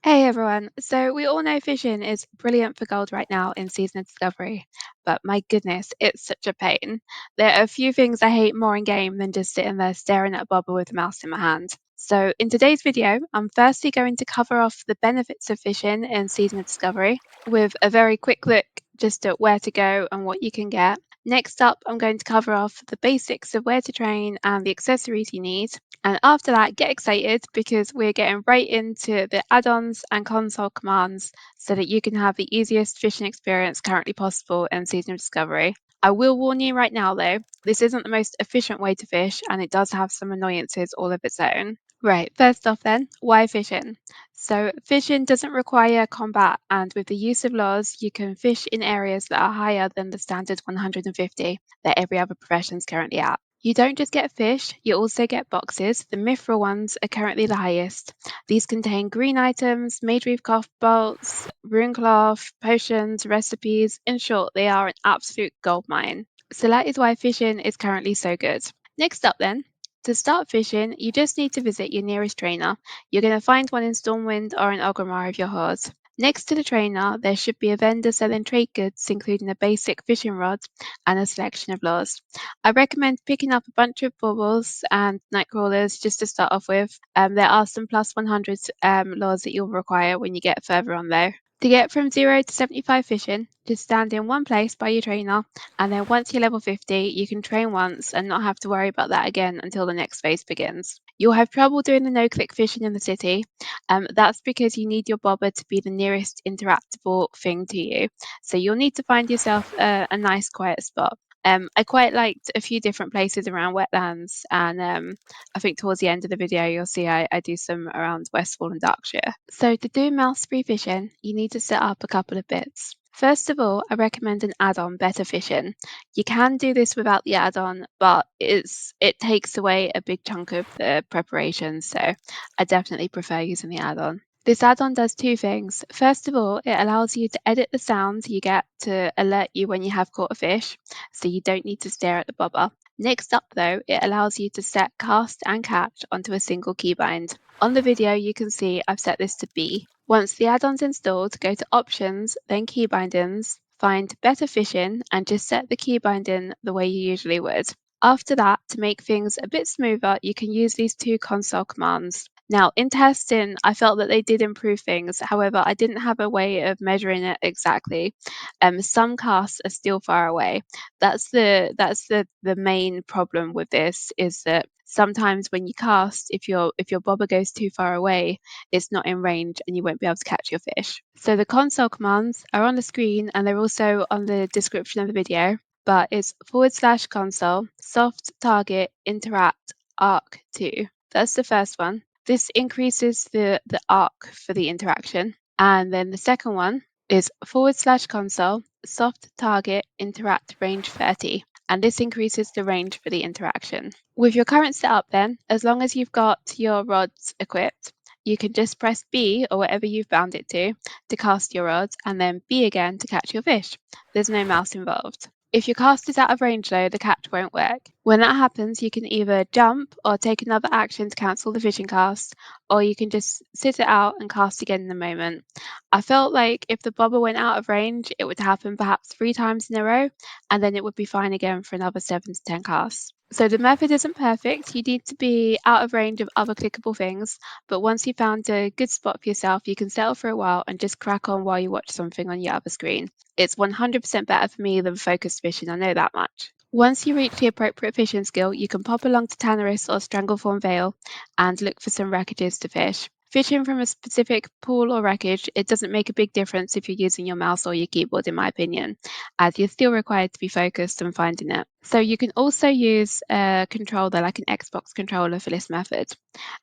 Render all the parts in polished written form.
Hey everyone. So we all know fishing is brilliant for gold right now in Season of Discovery, but my goodness, it's such a pain. There are a few things I hate more in game than just sitting there staring at a bobber with a mouse in my hand. So in today's video, I'm firstly going to cover off the benefits of fishing in Season of Discovery with a very quick look just at where to go and what you can get. Next up, I'm going to cover off the basics of where to train and the accessories you need. And after that, get excited because we're getting right into the add-ons and console commands so that you can have the easiest fishing experience currently possible in Season of Discovery. I will warn you right now though, this isn't the most efficient way to fish and it does have some annoyances all of its own. Right, first off then, why fishing? So fishing doesn't require combat, and with the use of lures, you can fish in areas that are higher than the standard 150 that every other profession is currently at. You don't just get fish, you also get boxes. The mithril ones are currently the highest. These contain green items, made with cloth bolts, rune cloth, potions, recipes. In short, they are an absolute gold mine. So that is why fishing is currently so good. Next up then, to start fishing, you just need to visit your nearest trainer. You're going to find one in Stormwind or in Orgrimmar if you're horde. Next to the trainer, there should be a vendor selling trade goods, including a basic fishing rod and a selection of lures. I recommend picking up a bunch of baubles and night crawlers just to start off with. There are some plus 100 lures that you'll require when you get further on though. To get from 0 to 75 fishing, just stand in one place by your trainer, and then once you're level 50, you can train once and not have to worry about that again until the next phase begins. You'll have trouble doing the no-click fishing in the city. That's because you need your bobber to be the nearest interactable thing to you. So you'll need to find yourself a nice quiet spot. I quite liked a few different places around wetlands, and I think towards the end of the video you'll see I do some around Westfall and Berkshire. So to do mouse-free fishing, you need to set up a couple of bits. First of all, I recommend an add-on, Better Fishing. You can do this without the add-on, but it takes away a big chunk of the preparation, so I definitely prefer using the add-on. This add-on does two things. First of all, it allows you to edit the sounds you get to alert you when you have caught a fish, so you don't need to stare at the bobber. Next up though, it allows you to set cast and catch onto a single keybind. On the video you can see I've set this to B. Once the add-on's installed, go to Options, then Key Bindings, find Better Fishing and just set the key binding the way you usually would. After that, to make things a bit smoother, you can use these two console commands. Now, in testing, I felt that they did improve things. However, I didn't have a way of measuring it exactly. Some casts are still far away. That's the main problem with this is that sometimes when you cast, if your bobber goes too far away, it's not in range and you won't be able to catch your fish. So the console commands are on the screen and they're also on the description of the video. But it's /console soft target interact arc 2. That's the first one. This increases the arc for the interaction. And then the second one is /console soft target interact range 30. And this increases the range for the interaction. With your current setup then, as long as you've got your rods equipped, you can just press B or whatever you've bound it to cast your rods and then B again to catch your fish. There's no mouse involved. If your cast is out of range though, the catch won't work. When that happens, you can either jump or take another action to cancel the fishing cast, or you can just sit it out and cast again in a moment. I felt like if the bobber went out of range, it would happen perhaps 3 times in a row, and then it would be fine again for another 7 to 10 casts. So the method isn't perfect. You need to be out of range of other clickable things, but once you've found a good spot for yourself, you can settle for a while and just crack on while you watch something on your other screen. It's 100% better for me than focused fishing, I know that much. Once you reach the appropriate fishing skill, you can pop along to Tannerus or Stranglethorn Vale and look for some wreckages to fish. Fishing from a specific pool or wreckage, it doesn't make a big difference if you're using your mouse or your keyboard in my opinion, as you're still required to be focused on finding it. So you can also use a controller like an Xbox controller for this method.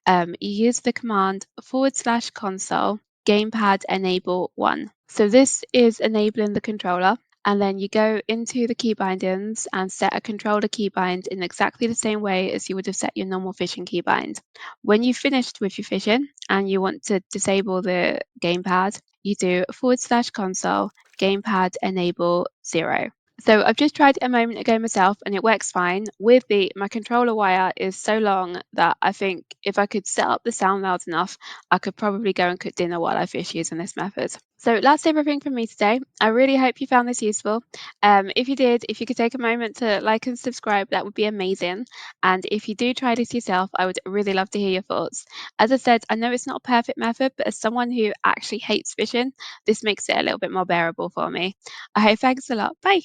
You use the command /console GamePadEnable 1. So this is enabling the controller, and then you go into the key bindings and set a controller keybind in exactly the same way as you would have set your normal fishing keybind. When you've finished with your fishing and you want to disable the gamepad, you do /console GamePadEnable 0. So I've just tried it a moment ago myself and it works fine. Weirdly, my controller wire is so long that I think if I could set up the sound loud enough, I could probably go and cook dinner while I fish using this method. So that's everything from me today. I really hope you found this useful. If you did, if you could take a moment to like and subscribe, that would be amazing. And if you do try this yourself, I would really love to hear your thoughts. As I said, I know it's not a perfect method, but as someone who actually hates fishing, this makes it a little bit more bearable for me. I hope thanks a lot. Bye.